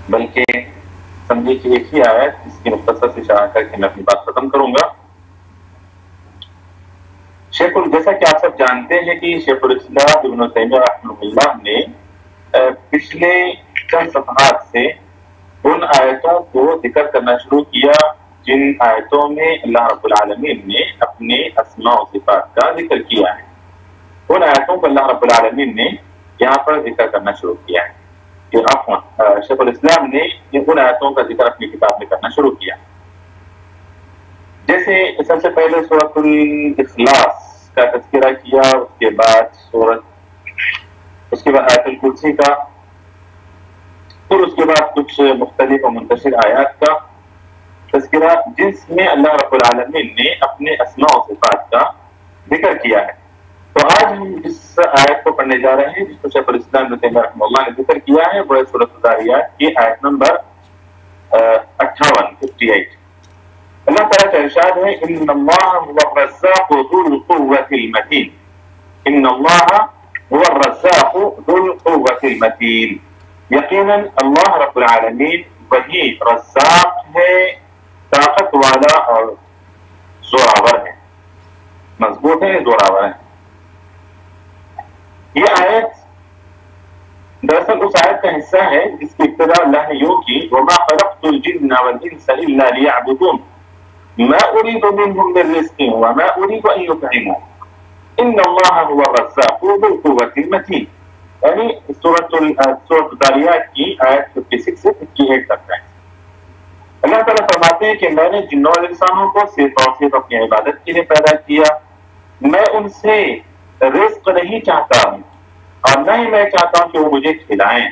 بلکہ سمجھے کہ ایک ہی آیت اس کی مختصر سی شرح کر کے میں اپنی بات ختم کروں گا۔ جیسا کہ آپ سب جانتے ہیں کہ شیخ الاسلام ابن تیمیہ رحمہ اللہ نے پچھلے چند صفحات سے ان آیتوں کو ذکر کرنا شروع کیا جن آیتوں میں اللہ رب العالمین نے اپنے اسماء و صفات کا ذکر کیا ہے۔ ان آیتوں کو اللہ رب العالمین نے یہاں پر ذکر کرنا شروع کیا ہے کہ شیخ الاسلام نے ان آیتوں کا ذکر اپنی کتاب میں کرنا شروع کیا۔ جیسے سب سے پہلے سورۃ الاخلاص کا تذکرہ کیا، اس کے بعد آیت الکرسی کا، پھر اس کے بعد کچھ مختلف و منتشر آیات کا تذکرہ جس میں اللہ رب العالمین نے اپنے اسماء و صفات کا ذکر کیا ہے۔ تو آج ہم جس آیت کو پڑھنے جا رہے ہیں جس کو شیخ الاسلام ابن تیمیہ رحمہ اللہ نے ذکر کیا ہے وہ ہے سورۃ الذاریات کی آیت نمبر 58 اللہ تعالیٰ کا ارشاد ہے ان اللہ هو الرزاق ذو القوة المتین، ان اللہ هو الرزاق ذو القوة المتین، یقیناً اللہ رب العالمین وہی رزاق ہے، طاقت والا اور زوراور ہے، مضبوط ہے، زوراور ہے۔ یہ آیت دراصل اس آیت کا حصہ ہے جس کی ابتدا اللہ نے یوں کی وَمَا خَلَقْتُ الْجِنَّ وَالْإِنسَ إِلَّا لِيَعْبُدُونَ مَا أُرِيدُ مِنْهُمْ مِنْ رِزْقٍ وَمَا أُرِيدُ أَنْ يُطْعِمُونِ إِنَّ اللَّهَ هُوَ الرَّزَّاقُ ذُو الْقُوَّةِ الْمَتِينُ، یعنی سورۃ الذاریات کی آیت 56 سے 58 تک ہے۔ اللہ تعالیٰ فرماتے ہیں کہ میں نے جنوں اور انسانوں کو صرف اور صرف اپنی عبادت کے لیے پیدا کیا، میں ان سے رزق نہیں چاہتا ہوں اور نہ ہی میں چاہتا ہوں کہ وہ مجھے کھلائیں،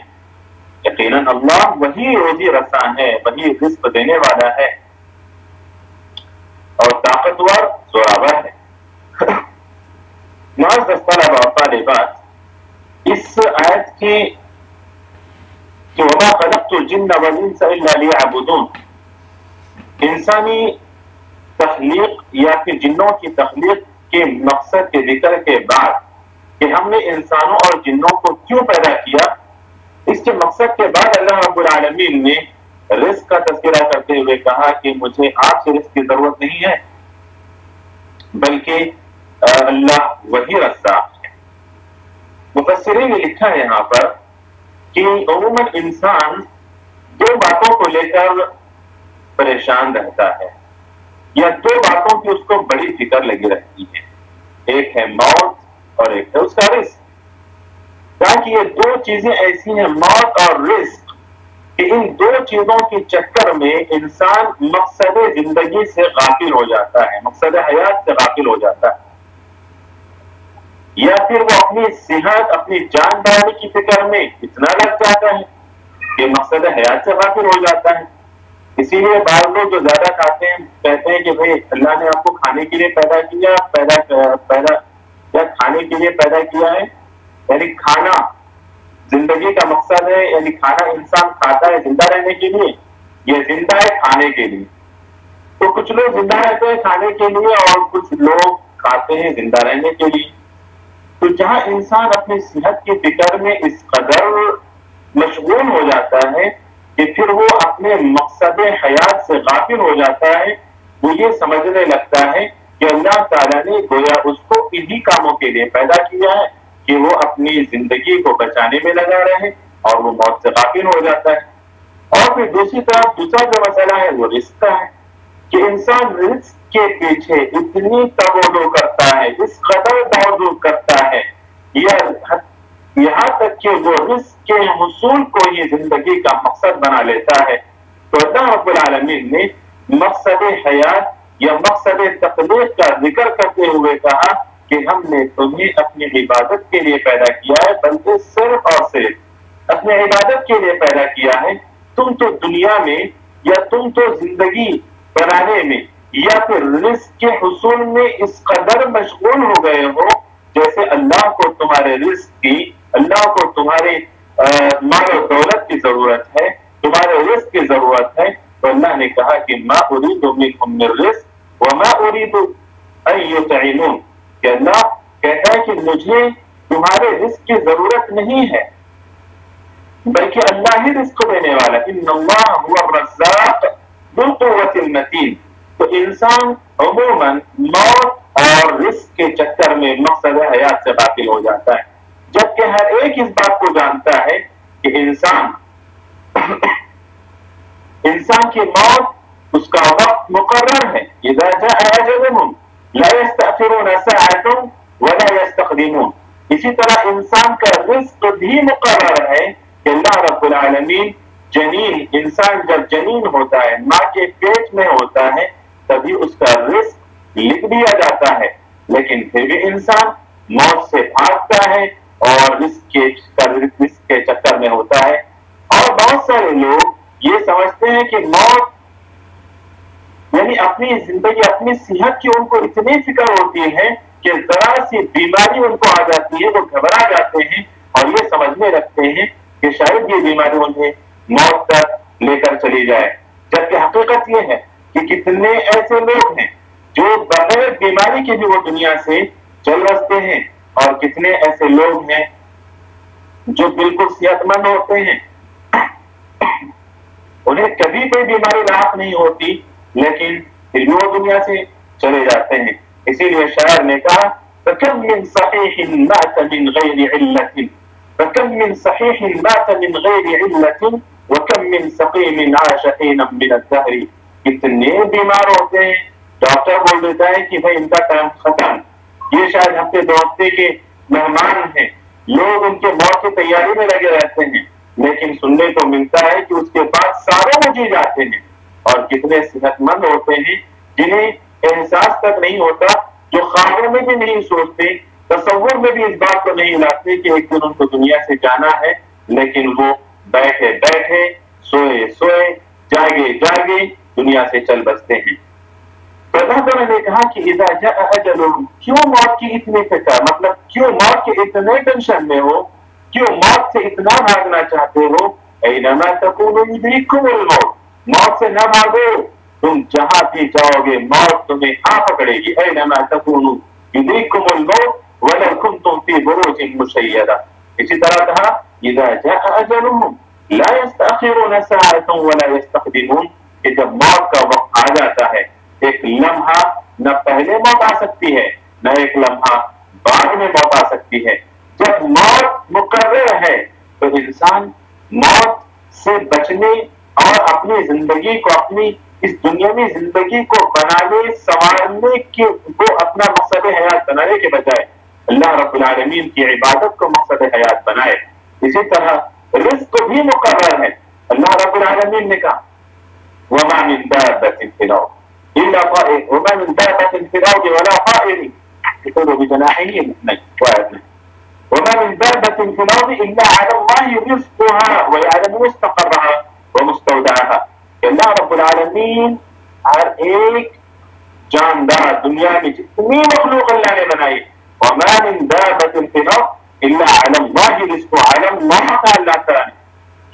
یقیناً اللہ وہی روزی رساں ہے، وہی رزق دینے والا ہے اور طاقتور زوراور ہے۔ معزز طلبہ اور طالبات، اس آیت کی کہ وما خلقت الجن والانس الا ليعبدون، انسانی تخلیق یا پھر جنوں کی تخلیق کے مقصد کے ذکر کے بعد کہ ہم نے انسانوں اور جنوں کو کیوں پیدا کیا، اس کے مقصد کے بعد اللہ رب العالمین نے رزق کا تذکرہ کرتے ہوئے کہا کہ مجھے آپ سے رزق کی ضرورت نہیں ہے بلکہ اللہ وہی رزاق ہے۔ مفسرین نے لکھا ہے یہاں پر کہ عموماً انسان دو باتوں کو لے کر پریشان رہتا ہے یا دو باتوں کی اس کو بڑی فکر لگی رہتی ہے، ایک ہے موت اور ایک ہے اس کا رزق۔ تاکہ یہ دو چیزیں ایسی ہیں موت اور رزق کہ ان دو چیزوں کے چکر میں انسان مقصد زندگی سے غافل ہو جاتا ہے، مقصد حیات سے غافل ہو جاتا ہے، یا پھر وہ اپنی صحت اپنی جان بچانے کی فکر میں اتنا لگ جاتا ہے کہ مقصد حیات سے غافل ہو جاتا ہے۔ اسی لیے بعض لوگ جو زیادہ کھاتے ہیں کہتے ہیں کہ بھئی اللہ نے آپ کو کھانے کے لیے پیدا کیا، کھانے کے لیے پیدا کیا ہے، یعنی کھانا زندگی کا مقصد ہے، یعنی کھانا انسان کھاتا ہے زندہ رہنے کے لیے، یہ زندہ ہے کھانے کے لیے۔ تو کچھ لوگ زندہ رہتے ہیں کھانے کے لیے اور کچھ لوگ کھاتے ہیں زندہ رہنے کے لیے۔ تو جہاں انسان اپنی صحت کی فکر میں اس قدر مشغول ہو جاتا ہے کہ پھر وہ اپنے مقصد حیات سے غافل ہو جاتا ہے، وہ یہ سمجھنے لگتا ہے کہ اللہ تعالیٰ نے گویا اس کو انہی کاموں کے لیے پیدا کیا ہے کہ وہ اپنی زندگی کو بچانے میں لگا رہے اور وہ موت سے غافل ہو جاتا ہے۔ اور پھر دوسری طرف دوسرا جو مسئلہ ہے وہ رزق کا ہے کہ انسان رزق کے پیچھے اتنی توجہ کرتا ہے، اس قدر توجہ کرتا ہے یہاں تک کہ وہ رزق کے حصول کو ہی زندگی کا مقصد بنا لیتا ہے۔ تو اللہ رب العالمین نے مقصد حیات یا مقصد تخلیق کا ذکر کرتے ہوئے کہا کہ ہم نے تمہیں اپنی عبادت کے لیے پیدا کیا ہے، بلکہ صرف اور صرف اپنی عبادت کے لیے پیدا کیا ہے۔ تم تو دنیا میں یا تم تو زندگی بنانے میں یا پھر رزق کے حصول میں اس قدر مشغول ہو گئے ہو جیسے اللہ کو تمہارے رزق کی، اللہ کو تمہارے مال و دولت کی ضرورت ہے، تمہارے رزق کی ضرورت ہے۔ تو اللہ نے کہا کہ ما اريد منهم من رزق وما اريد ان يطعمون، کہ اللہ کہتا ہے کہ مجھے تمہارے رزق کی ضرورت نہیں ہے بلکہ اللہ ہی رزق دینے والا. ان اللہ هو الرزاق ذو القوة المتین. تو انسان عموماً موت اور رزق کے چکر میں مقصد حیات سے غافل ہو جاتا ہے، جبکہ ہر ایک اس بات کو جانتا ہے کہ انسان کی موت اس کا وقت مقرر ہے. اذا جاء اجلهم لا يستأخرون ساعة ولا يستقدمون. اسی طرح انسان کا رزق بھی مقرر ہے کہ اللہ رب العالمین انسان جب جنین ہوتا ہے، ماں کے پیٹ میں ہوتا ہے، تبھی اس کا رزق لکھ دیا جاتا ہے، لیکن پھر بھی انسان موت سے بھاگتا ہے اور رزق کے چکر میں ہوتا ہے. اور بہت سارے لوگ یہ سمجھتے ہیں کہ موت یعنی اپنی زندگی، اپنی صحت کی ان کو اتنی فکر ہوتی ہے کہ ذرا سی بیماری ان کو آ جاتی ہے، وہ گھبرا جاتے ہیں اور یہ سمجھنے لگتے ہیں کہ شاید یہ بیماری انہیں موت تک لے کر چلی جائے. جبکہ حقیقت یہ ہے کہ کتنے ایسے لوگ ہیں جو بغیر بیماری کے بھی وہ دنیا سے چل بستے ہیں، اور کتنے ایسے لوگ ہیں جو بالکل صحت مند ہوتے ہیں، انہیں کبھی کوئی بیماری لاحق نہیں ہوتی، لیکن پھر بھی وہ دنیا سے چلے جاتے ہیں. اسی لیے شاعر نے کہا فَكَمْ مِنْ صَحِيحٍ مَاتَ مِنْ غَيْرِ عِلَّةٍ فَكَمْ مِنْ صَحِيحٍ مَاتَ مِنْ غَيْرِ عِلَّةٍ وَكَمْ مِنْ سَقِيمٍ عَاشَ حِينًا مِنَ الدَّهْرِ. کتنے بیمار ہوتے ہیں، ڈاکٹر بول دیتا ہے کہ بھائی ان کا ٹائم ختم، یہ شاید ہفتے 2 ہفتے کے مہمان ہیں. لوگ ان کے موت کی تیاری میں لگے رہتے ہیں، لیکن سننے کو ملتا ہے کہ اس کے بعد سالوں میں جی جاتے ہیں. اور کتنے صحت مند ہوتے ہیں جنہیں احساس تک نہیں ہوتا، جو خوابوں میں بھی نہیں سوچتے، تصور میں بھی اس بات کو نہیں لاتے کہ ایک دن ان کو دنیا سے جانا ہے، لیکن وہ بیٹھے بیٹھے، سوئے سوئے، جاگے جاگے دنیا سے چل بستے ہیں. تو اللہ تعالیٰ نے کہا کہ اذا جاء اجلهم، کیوں موت کی اتنی فکر، مطلب کیوں موت کے اتنے ٹینشن میں ہو، کیوں موت سے اتنا بھاگنا چاہتے ہو. اینما تکونوا یدرککم الموت، موت سے نہ بھاگو، تم جہاں بھی جاؤ گے موت تمہیں آ پکڑے گی. اینما تکونوا یدرککم الموت ولو کنتم فی بروج مشیدہ. اسی طرح کہا اذا جاء اجلهم لا يستأخرون ساعة ولا يستقدمون، کہ جب موت کا وقت آ جاتا ہے، ایک لمحہ نہ پہلے موت آ سکتی ہے، نہ ایک لمحہ بعد میں موت آ سکتی ہے. جب موت مقرر ہے تو انسان موت سے بچنے اور اپنی زندگی کو، اپنی اس دنیاوی زندگی کو بنانے سنوارنے کو اپنا مقصد حیات بنانے کے بجائے اللہ رب العالمین کی عبادت کو مقصد حیات بنائے. اسی طرح رزق بھی مقرر ہے. اللہ رب العالمین نے کہا وَمَا مِن دَابَّةٍ فِي الْأَرْضِ إِلَّا طَائِرٌ وَمَا مِن دَابَّةٍ فِي الْأَرْضِ وَلَا طَائِرٌ يَطِيرُ بِجَنَاحَيْهِ وما من دابة في الأرض إلا على الله رزقها ويعلم مستقرها ومستودعها. کہ اللہ رب العالمین ہر ایک جاندار دنیا میں جتنی مخلوق اللہ نے بنائی، وما من دابة في الأرض إلا على الله رزقها، على الله کا اللہ تعالی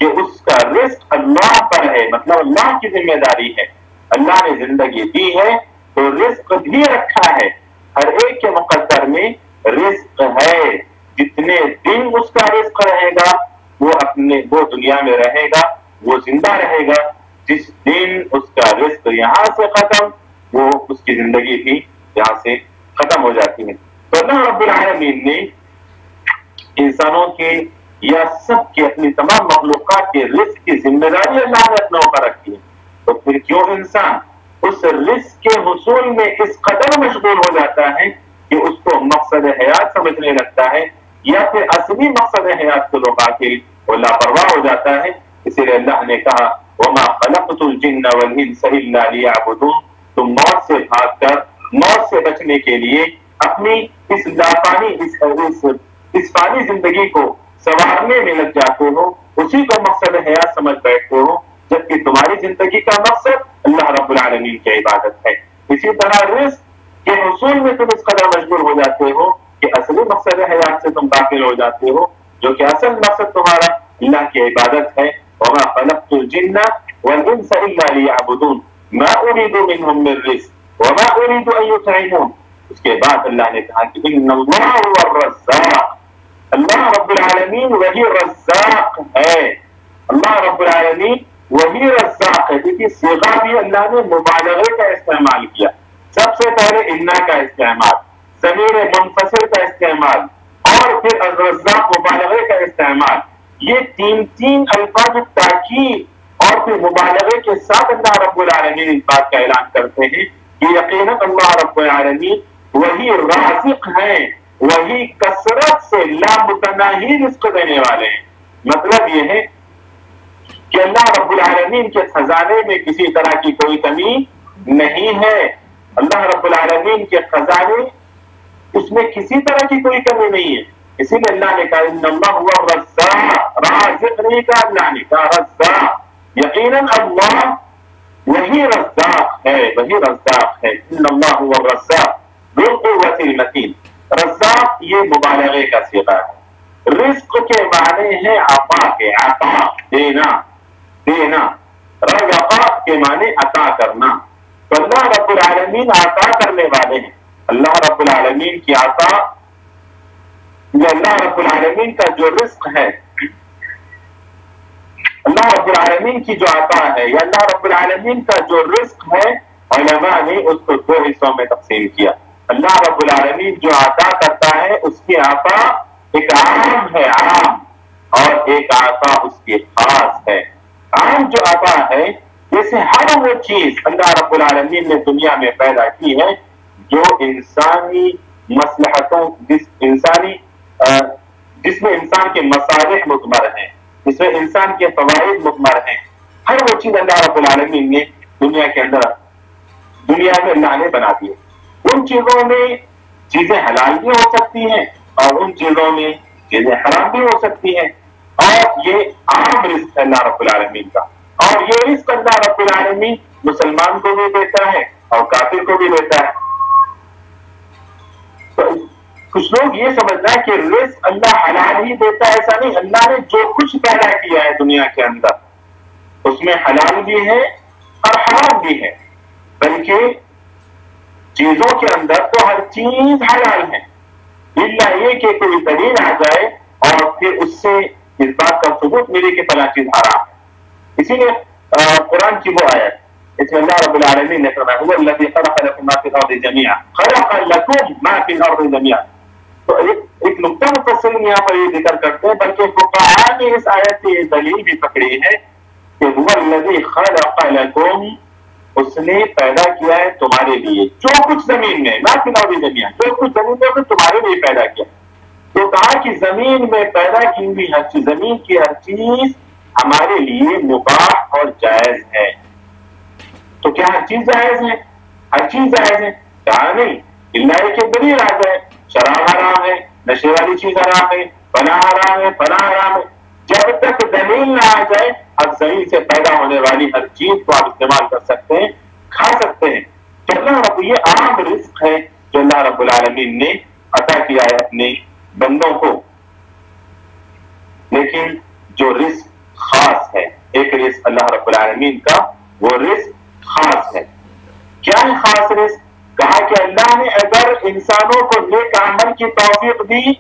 کہ اس کا رزق اللہ پر ہے، مطلب اللہ کی ذمہ داری ہے. اللہ نے زندگی دی ہے تو رزق بھی رکھا ہے، ہر ایک کے مقدر میں رزق ہے. جتنے دن اس کا رزق رہے گا وہ دنیا میں رہے گا، وہ زندہ رہے گا. جس دن اس کا رزق یہاں سے ختم، وہ اس کی زندگی بھی یہاں سے ختم ہو جاتی ہے. تو اللہ رب العالمین نے انسانوں کے یا سب کے، اپنی تمام مخلوقات کے رزق کی ذمہ داری اللہ نے اپنے اوپر رکھی ہے. تو پھر کیوں انسان اس رزق کے حصول میں اس قدر مشغول ہو جاتا ہے کہ اس کو مقصد حیات سمجھنے لگتا ہے، یا پھر اصلی مقصد حیات سے لوگ آخر وہ لاپرواہ ہو جاتا ہے. اسی لیے اللہ نے کہا وَمَا خَلَقْتُ الْجِنَّ وَالْإِنسَ إِلَّا لِيَعْبُدُونَ. تم موت سے بھاگ کر، موت سے بچنے کے لیے اپنی اس فانی زندگی کو سنوارنے میں لگ جاتے ہو، اسی کو مقصد حیات سمجھ بیٹھتے ہو، جبکہ تمہاری زندگی کا مقصد اللہ رب العالمین کی عبادت ہے. اسی طرح رزق کے حصول میں تم اس قدر مشغول ہو جاتے ہو کہ اصلی مقصد حیات سے تم غافل ہو جاتے ہو، جو کہ اصل مقصد تمہارا اللہ کی عبادت ہے. وما خلقت الجن والانس الا ليعبدون ما اريد منهم من رزق وما اريد ان يطعمون. اس کے بعد اللہ نے کہا کہ ان اللہ هو الرزاق، اللہ رب العالمین وہی رزاق ہے. اللہ رب العالمین وہی رزاق ہے. دیکھیے صیغہ بھی اللہ نے مبالغے کا استعمال کیا. سب سے پہلے انا کا استعمال، ضمیر منفصل کا استعمال، اور پھر الرزاق مبالغے کا استعمال. یہ تین الفاظ تاکید اور پھر مبالغے کے ساتھ اللہ رب العالمین اس بات کا اعلان کرتے ہیں کہ یقیناً اللہ رب العالمین وہی رازق ہیں، وہی کثرت سے لامتناہی رزق دینے والے ہیں. مطلب یہ ہے کہ اللہ رب العالمین کے خزانے میں کسی طرح کی کوئی کمی نہیں ہے. اللہ رب العالمین کے خزانے اس میں کسی طرح کی کوئی کمی نہیں ہے. اسی لیے اللہ نے کہا ان اللہ هو الرزاق، رازق نہیں کہا، اللہ نے کہا رزاق. یقیناً اللہ وہی رزاق ہے، وہی رزاق ہے. ان اللہ هو الرزاق ذو القوة المتین. رزاق یہ مبالغے کا صیغہ ہے. رزق کے معنی ہے عطا کے، عطا دینا، دینا. رزق کے معنی عطا کرنا. تو اللہ رب العالمین عطا کرنے والے ہیں. اللہ رب العالمین کی عطا، یہ اللہ رب العالمین کا جو رزق ہے، اللہ رب العالمین کی جو عطا ہے، یا اللہ رب العالمین کا جو رزق ہے، علماء نے اس کو دو حصوں میں تقسیم کیا. اللہ رب العالمین جو عطا کرتا ہے اس کی عطا ایک عام ہے، عام، اور ایک عطا اس کی خاص ہے. عام جو عطا ہے جیسے ہر وہ چیز اللہ رب العالمین نے دنیا میں پیدا کی ہے جو انسانی مصلحتوں، جس میں انسان کے مصالح مضمر ہیں، جس میں انسان کے فوائد مضمر ہیں، ہر وہ چیز اللہ رب العالمین نے دنیا کے اندر، دنیا میں اللہ نے بنا دی. ان چیزوں میں چیزیں حلال بھی ہو سکتی ہیں اور ان چیزوں میں چیزیں حرام بھی ہو سکتی ہیں. اور یہ عام رزق ہے اللہ رب العالمین کا. اور یہ رزق اللہ رب العالمین مسلمان کو بھی دیتا ہے اور کافر کو بھی دیتا ہے. تو کچھ لوگ یہ سمجھنا ہے کہ رزق اللہ حلال ہی دیتا ہے، ایسا نہیں. اللہ نے جو کچھ پیدا کیا ہے دنیا کے اندر اس میں حلال بھی ہے اور حرام بھی ہے. بلکہ چیزوں کے اندر تو ہر چیز حلال ہے، الا یہ کہ کوئی دلیل آ جائے اور پھر اس سے اس بات کا ثبوت ملے کہ فلاں چیز حرام ہے. اسی لیے قرآن کی وہ آیت، اس میں اللہ رب العالمین نے فرمایا هو الذی خلق لكم ما في الارض جميعا، خلق لكم ما في الارض جميعا. تو ایک نقطہ مفسرین یہاں پر یہ ذکر کرتے ہیں، بلکہ فقہاء نے اس آیت سے یہ دلیل بھی پکڑی ہے کہ هو الذی خلق لكم، اس نے پیدا کیا ہے تمہارے لیے جو کچھ زمین میں، ما في الارض جميعا، جو کچھ زمین میں وہ تمہارے لیے پیدا کیا. تو کہا کہ زمین میں پیدا کی ہوئی ہر چیز، زمین کی ہر چیز ہمارے لیے مباح اور جائز ہے. تو کیا ہر چیز جائز ہے؟ ہر چیز جائز ہے؟ کہا نہیں، اللہ کے دلیل آ جائے شراب حرام ہے، نشے والی چیز حرام ہے، فلاں حرام ہے، فلاں حرام ہے. جب تک دلیل نہ آ جائے اب زمین سے پیدا ہونے والی ہر چیز کو آپ استعمال کر سکتے ہیں، کھا سکتے ہیں. تو اللہ رب، یہ عام رزق ہے جو اللہ رب العالمین نے عطا کیا ہے اپنے بندوں کو. لیکن جو رزق خاص ہے، ایک رزق اللہ رب العالمین کا وہ رزق خاص ہے. کیا ہے خاص رزق؟ کہا کہ اللہ نے اگر انسانوں کو نیک عمل کی توفیق دی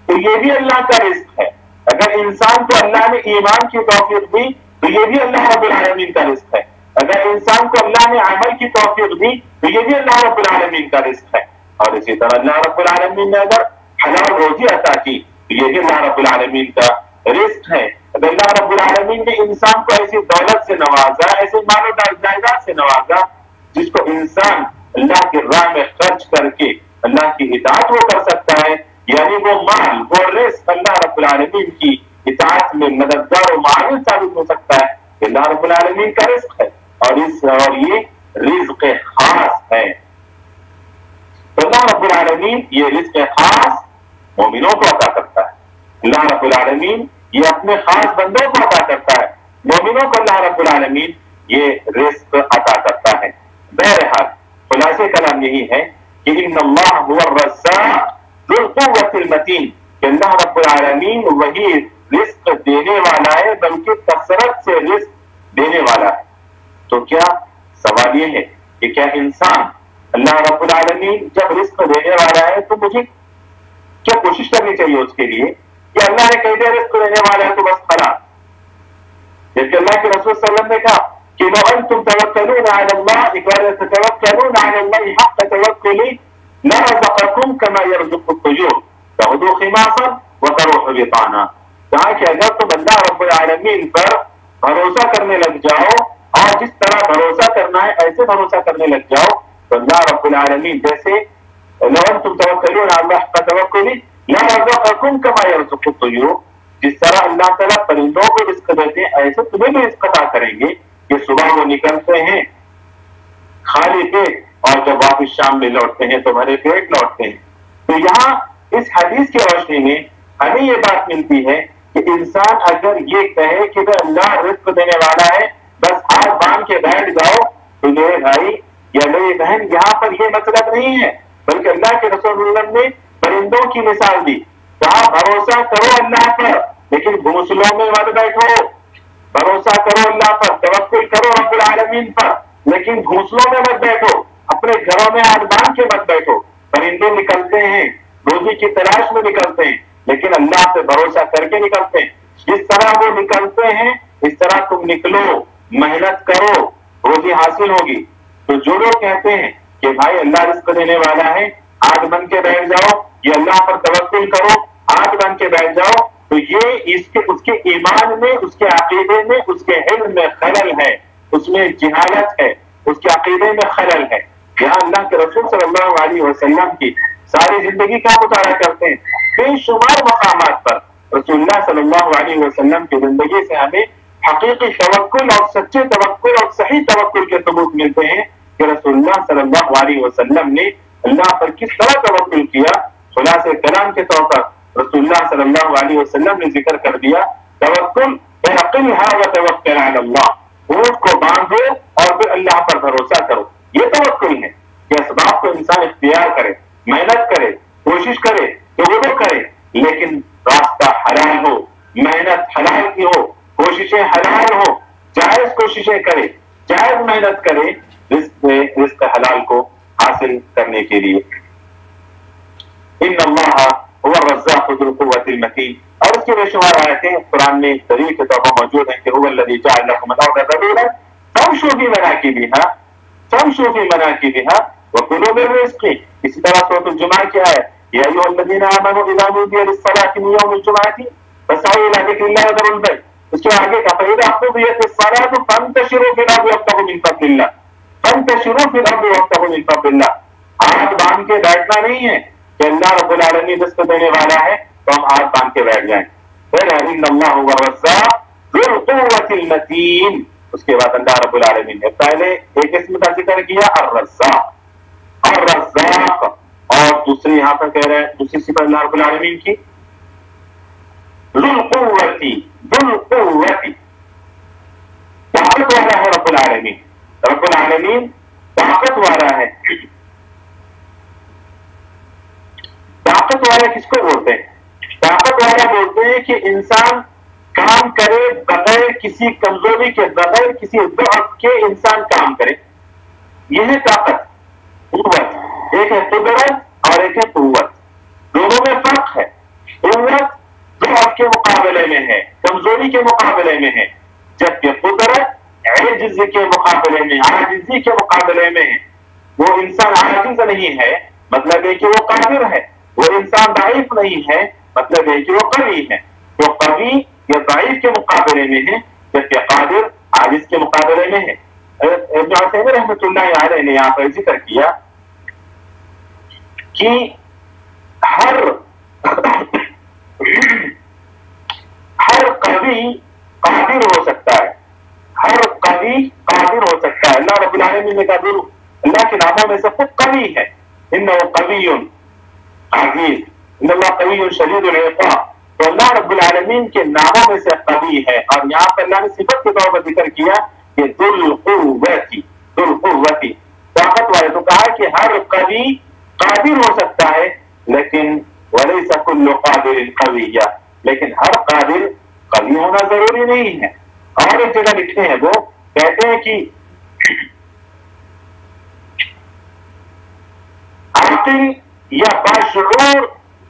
تو یہ بھی اللہ کا رزق ہے. اگر انسان کو اللہ نے ایمان کی توفیق دی تو یہ بھی اللہ رب العالمین کا رزق ہے. اگر انسان کو اللہ نے عمل کی توفیق دی تو یہ بھی اللہ رب العالمین کا رزق ہے. اور اسی طرح اللہ رب العالمین نے اگر حلال روزی عطا کی تو یہ بھی اللہ رب العالمین کا رزق ہے. اگر اللہ رب العالمین نے انسان کو ایسی دولت سے نوازا، ایسے مال و جائیداد سے نوازا جس کو انسان اللہ کی راہ میں خرچ کر کے اللہ کی اطاعت وہ کر سکتا ہے، یعنی وہ مال، وہ رزق اللہ رب العالمین کی اطاعت میں مددگار و معاون ثابت ہو سکتا ہے، کہ اللہ رب العالمین کا رزق ہے اور یہ رزق خاص ہے. تو اللہ رب العالمین یہ رزق خاص مومنوں کو عطا کرتا ہے. اللہ رب العالمین یہ اپنے خاص بندوں کو عطا کرتا ہے. مومنوں کو اللہ رب العالمین یہ رزق عطا کرتا ہے. بہرحال خلاصے کلام یہی ہے کہ ان اللہ هو الرزاق ذو القوة المتین، کہ اللہ رب العالمین وہی رزق دینے والا ہے، بلکہ کثرت سے رزق دینے والا ہے. تو کیا سوال یہ ہے کہ کیا انسان، اللہ رب العالمین جب رزق دینے والا ہے تو مجھے کیا کوشش کرنی چاہیے اس کے لیے کہ اللہ نے کہہ دیا رزق دینے والا ہے تو بس خلاص، جبکہ اللہ کے رسول صلی اللہ علیہ وسلم نے کہا کہ لو انتم توکلون علی اللہ تتوکلون علی اللہ حق توکلی لرزقکم کما یرزق الطیور تغدو خماصا وتروح بطانا. کہا کہ اگر تم اللہ رب العالمین پر بھروسہ کرنے لگ جاؤ اور جس طرح بھروسہ کرنا ہے ایسے بھروسہ کرنے لگ جاؤ تو اللہ رب العالمین جیسے لو انتم توکلون علی اللہ حق توکلی لرزقکم کما یرزق الطیور، جس طرح اللہ تعالیٰ پرندوں کو رزق دیتے ہیں ایسے تمہیں بھی رزق عطا کریں گے کہ صبح وہ نکلتے ہیں خالی پیٹ اور جب واپس شام میں لوٹتے ہیں تو بھرے پیٹ لوٹتے ہیں. تو یہاں اس حدیث کی روشنی میں ہمیں یہ بات ملتی ہے کہ انسان اگر یہ کہے کہ اللہ رزق دینے والا ہے بس ہاتھ باندھ کے بیٹھ جاؤ تو میرے بھائی یا میری بہن یہاں پر یہ مطلب نہیں ہے، بلکہ اللہ کے رسول اللہ نے پرندوں کی مثال دی. کہا بھروسہ کرو اللہ پر لیکن گھونسلوں میں مت بیٹھو، بھروسہ کرو اللہ پر، توکل کرو رب العالمین پر لیکن گھونسلوں میں مت بیٹھو، اپنے گھروں میں ہاتھ باندھ کے مت بیٹھو. پرندے نکلتے ہیں روزی کی تلاش میں نکلتے ہیں لیکن اللہ پہ بھروسہ کر کے نکلتے ہیں. جس طرح وہ نکلتے ہیں اس طرح تم نکلو، محنت کرو، روزی حاصل ہوگی. تو جو لوگ کہتے ہیں کہ بھائی اللہ رزق دینے والا ہے آج بن کے بیٹھ جاؤ، یہ اللہ پر توکل کرو آج بن کے بیٹھ جاؤ، تو یہ اس کے ایمان میں، اس کے عقیدے میں، اس کے علم میں خلل ہے، اس میں جہالت ہے، اس کے عقیدے میں خلل ہے. یہاں اللہ کے رسول صلی اللہ علیہ وسلم کی ساری زندگی کا مطالعہ کرتے ہیں، بے شمار مقامات پر رسول اللہ صلی اللہ علیہ وسلم کی زندگی سے ہمیں حقیقی توکل اور سچے توکل اور صحیح توکل کے ثبوت ملتے ہیں کہ رسول اللہ صلی اللہ علیہ وسلم نے اللہ پر کس طرح توکل کیا. خلاصہ کلام کے طور پر رسول اللہ صلی اللہ علیہ وسلم نے ذکر کر دیا توکل اعقلها وتوکل علی اللہ، اونٹ کو باندھو اور پھر اللہ پر بھروسہ کرو. یہ توکل ہے کہ اسباب کو انسان اختیار کرے، محنت کرے، کوشش کرے تو وہ کرے لیکن راستہ حلال ہو، محنت حلال کی ہو، کوششیں حلال ہو، جائز کوششیں کرے، جائز محنت کرے رزق حلال کو حاصل کرنے کے لیے. ان اللہ هو الرزاق ذو القوة المتين. اور اس کی بے شمار آیتیں قرآن میں دلیل کے طور پر موجود ہیں کہ هو الذي جعل لكم الارض ذلولا فامشوا في مناكبها فامشوا في مناكبها وكلوا من رزقه. اسی طرح سورۃ الجمعہ کی آیت یا ایھا الذین آمنوا اذا نودی للصلاة من يوم الجمعة فاسعوا الى ذکر اللہ وذروا البیع. اس کے آگے کا فإذا قضیت الصلاة فانتشروا في الارض وابتغوا من فضل الله فانتشروا في الارض وابتغوا من فضل الله. ہاتھ باندھ کے بیٹھنا نہیں ہے کہ اللہ رب العالمین رزق دینے والا ہے تو ہم ہاتھ باندھ کے بیٹھ جائیں. پھر ان اللہ هو الرزاق ذو القوة المتين. اس کے بعد اللہ رب العالمین نے پہلے ایک اسم کا ذکر کیا الرزاق، الرزاق، اور دوسری یہاں پر کہہ رہے ہیں دوسری صفت اللہ رب العالمین کی ذو القوة، ذو القوة، طاقت والا ہے رب العالمین. رب العالمین طاقت والا ہے. طاقت والا کس کو بولتے ہیں؟ طاقت والا بولتے ہیں کہ انسان کام کرے بغیر کسی کمزوری کے، بغیر کسی ضعف کے انسان کام کرے. یہ ہے طاقت. قوت ایک ہے قدرت اور ایک ہے قوت، دونوں میں فرق ہے. قوت ضعف کے مقابلے میں ہے، کمزوری کے مقابلے میں ہے، جبکہ قدرت عجز کے مقابلے میں، عاجزی کے مقابلے میں ہے. وہ انسان عاجز نہیں ہے مطلب ہے کہ وہ قادر ہے، وہ انسان ضعیف نہیں ہے مطلب ہے کہ وہ قوی ہے. وہ قوی یا ضعیف کے مقابلے میں ہے جبکہ قادر عاجز کے مقابلے میں ہے. ابن عثیمین رحمۃ اللہ علیہ نے یہاں پر ذکر کیا کہ ہر قوی قادر ہو سکتا ہے، ہر قوی قادر ہو سکتا ہے. اللہ رب العالمین نے کہا اللہ کے ناموں میں سے خود قوی ہے، انہ قوی عزیز، ان اللہ قوی شدید العقاب. تو اللہ رب العالمین کے ناموں میں سے قوی ہے. اور یہاں پر اللہ نے صفت کے طور پر ذکر کیا کہ ذو القوة، ذو القوة، طاقت والے. تو کہا کہ ہر قوی قادر ہو سکتا ہے لیکن ولیس کل قادر قوی، لیکن ہر قادر قوی ہونا ضروری نہیں ہے. اور ایک جگہ لکھتے ہیں وہ کہتے ہیں کہ عاقل یا باشعور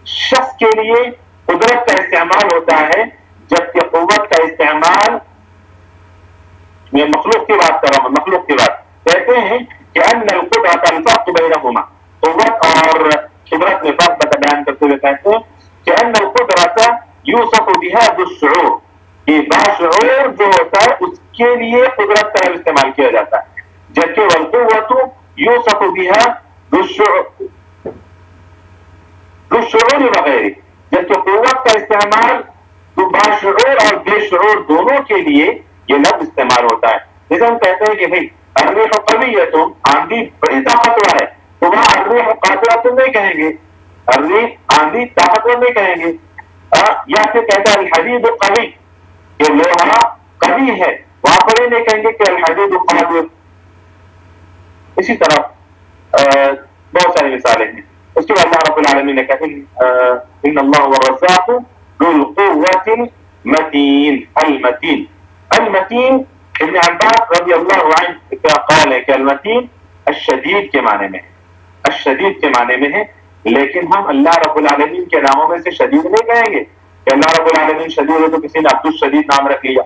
شخص کے لیے قدرت کا استعمال ہوتا ہے جبکہ قوت کا استعمال میں مخلوق کی بات کر رہا ہوں، مخلوق کی بات کہتے ہیں کہ ان القدرۃ الفرق بینہما، قوت اور قدرت میں فرق بیان کرتے ہوئے کہتے ہیں کہ ان القدرۃ یوصف بها ذو الشعور، کہ باشعور جو ہوتا ہے اس کے لیے قدرت کا استعمال کیا جاتا ہے، جبکہ والقوت یوصف بها ذو الشعور وغیرہ، جبکہ قوت کا استعمال تو باشعور اور بے شعور دونوں کے لیے یہ لفظ استعمال ہوتا ہے۔ جیسے ہم کہتے ہیں کہ بھائی الريح قویۃ، آندھی بڑی طاقتور ہے، تو وہاں الريح قاطعۃ نہیں کہیں گے، الريح آندھی طاقتور نہیں کہیں گے، یا پھر کہتا ہے الحدید قوی، کہ لوہا قوی ہے، وہاں پر یہ نہیں کہیں گے کہ الحدید قادر۔ اسی طرح بہت ساری مثالیں ہیں۔ اس کے بعد اللہ رب العالمین نے کہا ان اللہ هو الرزاق ذو القوة المتین، المتین، المتین ابن عباس رضی اللہ عنہ کا قول ہے کہ المتین الشدید کے معنی میں ہے، الشدید کے معنی میں ہے، لیکن ہم اللہ رب العالمین کے ناموں میں سے شدید نہیں کہیں گے کہ اللہ رب العالمین شدید ہے تو کسی نے عبد الشدید نام رکھ لیا،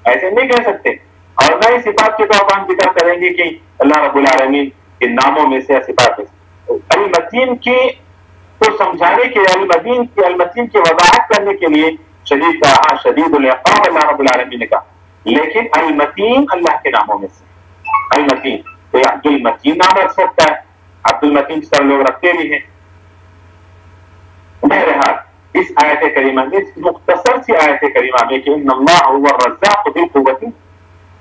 ایسے نہیں کہہ سکتے۔ اور نہ ہی صفات کے طور پر ہم ذکر کریں گے کہ اللہ رب العالمین کے ناموں میں سے صفات میں سے المتین کی کو سمجھانے کے لیے، المتین کی وضاحت کرنے کے لیے شدید کا ہاں شدید العقاب اللہ رب العالمین نے کہا، لیکن المتین اللہ کے ناموں میں سے المتین، تو عبد المتین نام رکھ سکتا ہے، عبد المتین جس طرح لوگ رکھتے بھی ہیں۔ بہرحال اس آیت کریمہ میں، اس مختصر سی آیت کریمہ میں کہ ان اللہ هو الرزاق ذو القوة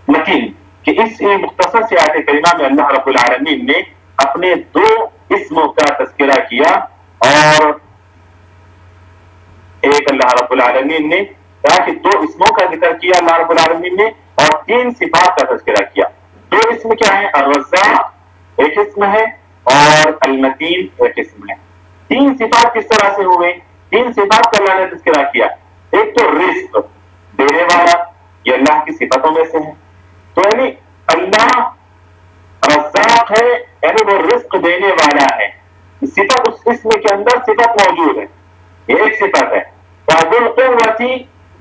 المتین، کہ اس مختصر سی آیت کریمہ میں اللہ رب العالمین نے اپنے دو اسموں کا تذکرہ کیا، اور ایک اللہ رب العالمین نے کہا کہ دو اسموں کا ذکر کیا اللہ رب العالمین نے، اور تین صفات کا تذکرہ کیا۔ دو اسم کیا ہے؟ الرزاق ایک اسم ہے، اور المتین ایک اسم ہے۔ تین صفات کس طرح سے ہوئے؟ تین صفات کا اللہ نے تذکرہ کیا۔ ایک تو رزق دینے والا، یہ اللہ کی صفتوں میں سے ہے، تو یعنی اللہ رزاق ہے، یعنی وہ رزق دینے والا ہے، صفت اس اسم کے اندر صفت موجود ہے، یہ ایک صفت ہے۔ ذو القوة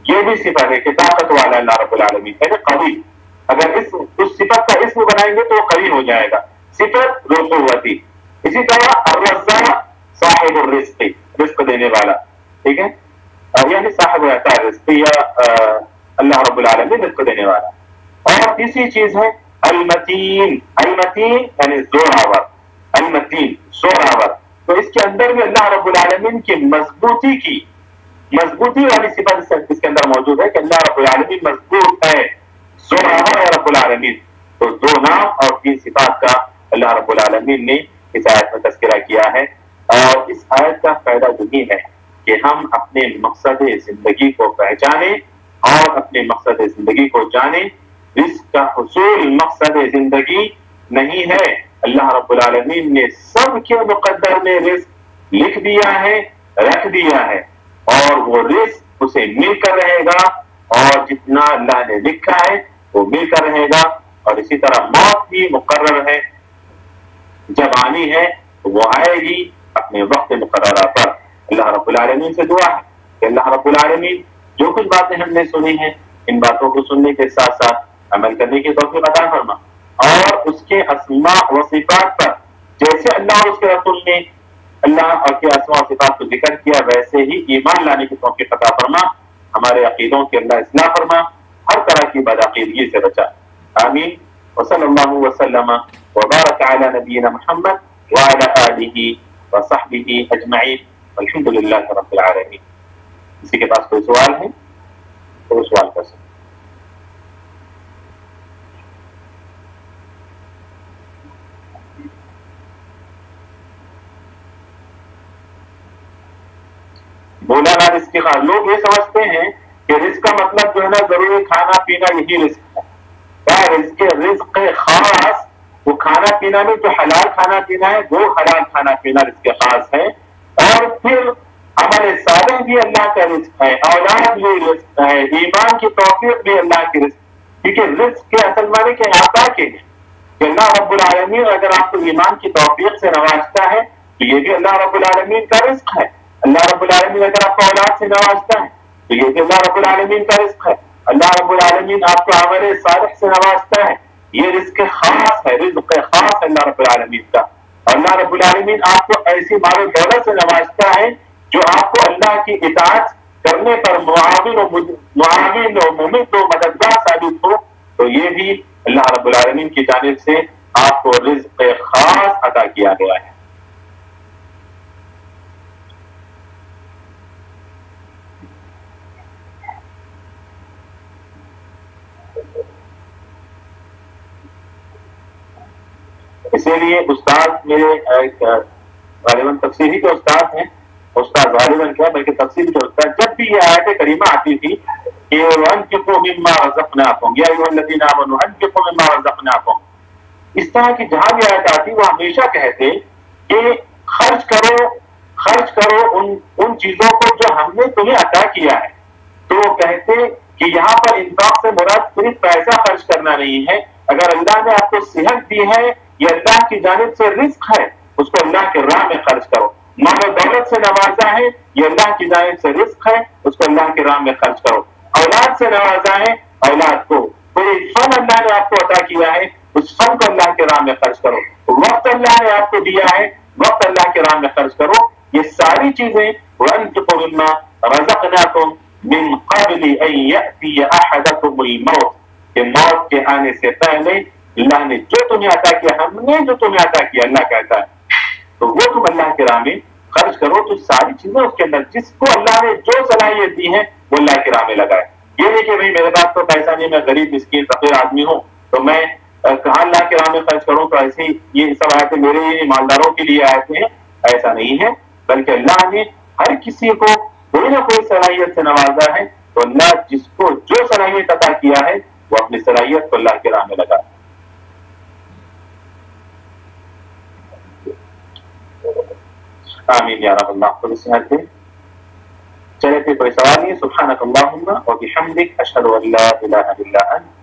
یہ بھی صفت ہے کہ طاقت والا اللہ رب العالمین، یعنی قوی، اگر اس صفت کا اسم بنائیں گے تو وہ قوی ہو جائے گا، صفت ذو القوة۔ اسی طرح الرزاق صاحب الرزق، رزق دینے والا، ٹھیک ہے، یعنی صاحب رہتا ہے رزق، یا اللہ رب العالمین رزق دینے والا۔ اور تیسری چیز ہے المتین، المتین یعنی زوراور، المتین زوراور، تو اس کے اندر بھی اللہ رب العالمین کی مضبوطی والی صفت اس کے اندر موجود ہے کہ اللہ رب العالمین مضبوط ہے، زوراور ہے رب العالمین۔ تو دو نام اور تین صفات کا اللہ رب العالمین نے اس آیت میں تذکرہ کیا ہے۔ اور اس آیت کا فائدہ یہی ہے کہ ہم اپنے مقصد زندگی کو پہچانیں اور اپنے مقصد زندگی کو جانیں۔ رزق کا حصول مقصد زندگی نہیں ہے، اللہ رب العالمین نے سب کے مقدر میں رزق لکھ دیا ہے، رکھ دیا ہے، اور وہ رزق اسے مل کر رہے گا، اور جتنا اللہ نے لکھا ہے وہ مل کر رہے گا۔ اور اسی طرح موت بھی مقرر ہے، جب آنی ہے وہ آئے گی اپنے وقت مقررہ پر۔ اللہ رب العالمین سے دعا ہے کہ اللہ رب العالمین جو کچھ باتیں ہم نے سنی ہیں، ان باتوں کو سننے کے ساتھ ساتھ عمل کرنے کی توفیق عطا فرما، اور اس کے اسماء و صفات پر جیسے اللہ اور اس کے رسول نے اللہ اور کے اسماء و صفات کو ذکر کیا ویسے ہی ایمان لانے کی توفیق عطا فرما۔ ہمارے عقیدوں کی اللہ اصلاح فرما، ہر طرح کی بدعقیدگی سے بچا، آمین۔ وصلی اللہ وسلم وبارک علی نبینا محمد وعلی آلہ وصحبہ اجمعین والحمد للہ رب العالمین۔ کسی کے پاس کوئی سوال ہے تو وہ سوال کر سکتے۔ مولانا رزق کی خاص لوگ یہ سمجھتے ہیں کہ رزق کا مطلب جو ہے نا ضروری کھانا پینا یہی رزق ہے۔ کیا رزق خاص وہ کھانا پینا نہیں، جو حلال کھانا پینا ہے وہ حلال کھانا پینا رزق خاص ہے، اور پھر عمل صالح بھی اللہ کا رزق ہے، اولاد بھی رزق ہے، ایمان کی توفیق بھی اللہ کی رزق، کیونکہ رزق کے اصل معنی کے عطا کے ہیں کہ اللہ رب العالمین اگر آپ کو ایمان کی توفیق سے نوازتا ہے تو یہ بھی اللہ رب العالمین کا رزق ہے۔ اللہ رب العالمین اگر آپ کو اولاد سے نوازتا ہے تو یہ بھی اللہ رب العالمین کا رزق ہے۔ اللہ رب العالمین آپ کو عمل صالح سے نوازتا ہے، یہ رزق خاص ہے، رزق خاص ہے اللہ رب العالمین کا. اللہ رب العالمین آپ کو ایسی مال و دولت سے نوازتا ہے جو آپ کو اللہ کی اطاعت کرنے پر معاون و ممد و مددگار ثابت ہو، تو یہ بھی اللہ رب العالمین کی جانب سے آپ کو رزق خاص عطا کیا گیا ہے. اسی لیے استاد میرے غالباً تفسیری کے استاد ہیں، استاد غالباً کیا بلکہ تفسیر کے استاد، جب بھی یہ آیت کریمہ آتی تھی کہ وَأَنفِقُوا مِمَّا رَزَقْنَاكُمْ يَا أَيُّهَا الَّذِينَ آمَنُوا أَنفِقُوا مِمَّا رَزَقْنَاكُمْ، اس طرح کی جہاں بھی آیت آتی وہ ہمیشہ کہتے کہ خرچ کرو ان چیزوں کو جو ہم نے تمہیں عطا کیا ہے. تو وہ کہتے کہ یہاں پر انفاق سے مراد صرف پیسہ خرچ کرنا نہیں ہے، اگر اللہ نے آپ کو صحت دی ہے یہ اللہ کی جانب سے رزق ہے، اس کو اللہ کے راہ میں خرچ کرو. مال و دولت سے نوازا ہے یہ اللہ کی جانب سے رزق ہے، اس کو اللہ کے راہ میں خرچ کرو. اولاد سے نوازا ہے، اولاد کو کوئی فن اللہ نے آپ کو عطا کیا ہے، اس فن کو اللہ کے راہ میں خرچ کرو. وقت اللہ نے آپ کو دیا ہے، وقت اللہ کے راہ میں خرچ کرو. یہ ساری چیزیں وَأَنفِقُوا مِمَّا رَزَقْنَاكُمْ مِن قَبْلِ أَن يَأْتِيَ أَحَدَكُمُ الْمَوْتُ، کہ موت کے آنے سے پہلے اللہ نے جو تمہیں عطا کیا، ہم نے جو تمہیں عطا کیا، اللہ کہتا ہے تو وہ تم اللہ کے راہ میں خرچ کرو. تو ساری چیزیں اس کے اندر، جس کو اللہ نے جو صلاحیت دی ہے وہ اللہ کے راہ میں لگائے. یہ نہیں کہ بھائی میرے پاس تو پیسہ نہیں، میں غریب مسکین فقیر آدمی ہوں تو میں کہاں اللہ کے راہ میں خرچ کروں. تو ایسے یہ سب آیتیں میرے ایمانداروں کے لیے آیتیں ہیں، ایسا نہیں ہے، بلکہ اللہ نے ہر کسی کو کوئی نہ کوئی صلاحیت سے نوازا ہے. تو اللہ جس کو جو صلاحیت عطا کیا ہے وہ اپنی صلاحیت کو اللہ کے راہ میں لگا. آمین یا رب. اللہ کو نصیحت دے. چلے پھر کوئی سوال نہیں. سبحانک اللہم و بحمدک اشہد ان لا الہ الا انت